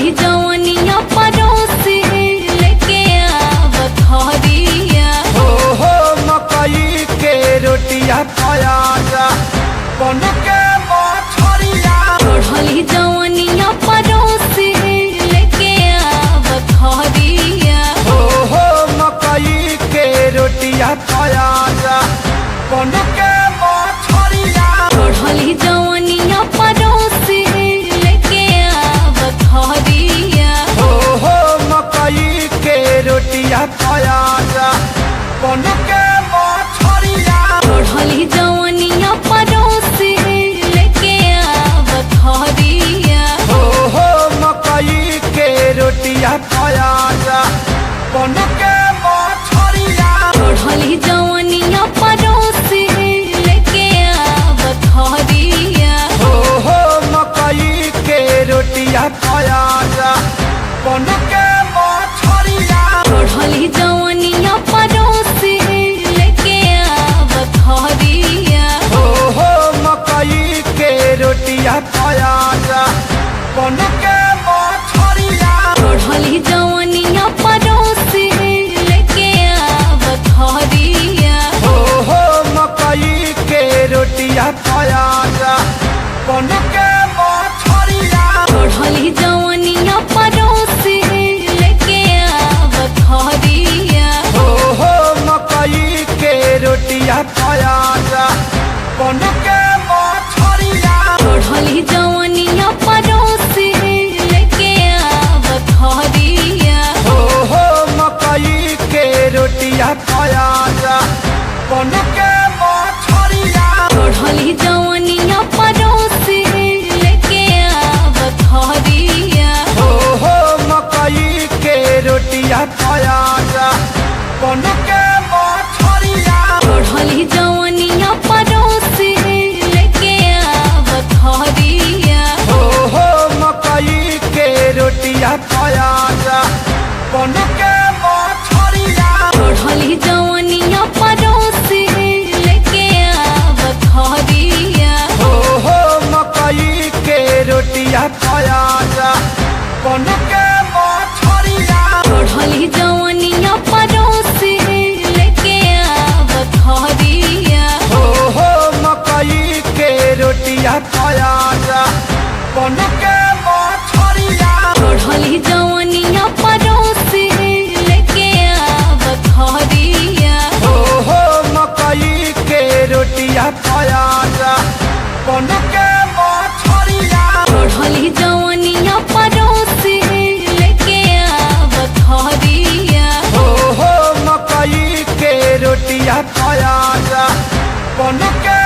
चढ़ली जवनिया परोसे लेके आव खरिया। हो मकई के रोटिया खाया जा बन के मछरिया। चढ़ली जवनिया परोसे लेके आव खरिया। हो मकई के रोटिया खाया जा बन के मछरिया। चढ़ली जवनिया परोसे लेके आव खरिया। हो मकई के रोटिया खाया जा बन के मछरिया। चढ़ली जवनिया परोसे लेके आव खरिया। हो मकई के रोटिया खाया जा बन के मछरिया। चढ़ली जवनिया परोसे लेके आव खरिया। हो मकई के रोटिया खाया जा बन के मछरिया। चढ़ली जवनिया परोसे लेके आव खरिया। हो मकई के रोटिया खाया जा बन के मछरिया। चढ़ली जवनिया परोसे लेके आव खरिया। हो मकई के रोटिया खाया जा बन के मछरिया। चढ़ली जवनिया परोसे लेके आव खरिया। हो मकई के रोटिया खाया जा बन के मछरिया। चढ़ली जवनिया परोसे लेके आव खरिया। हो मकई के रोटिया खाया जा बन के मछरिया। चढ़ली जवनिया परोसे लेके आव खरिया। हो मकई के रोटिया खाया जा बन के मछरिया। चढ़ली जवनिया परोसे लेके आव खरिया। हो मकई के रोटिया खाया जा बन के मछरिया। चढ़ली जवनिया परोसे लेके आव खरिया। हो मकई के रोटिया खाया जा बन के मछरिया। चढ़ली जवनिया परोसे लेके आव खरिया। हो मकई के रोटिया खाया जा बन के मछरिया। चढ़ली जवनिया परोसे लेके आव खरिया। हो मकई के रोटिया खाया जा बन के मछरिया। चढ़ली जवनिया परोसे लेके आव खरिया। हो मकई के रोटिया खाया जा बन के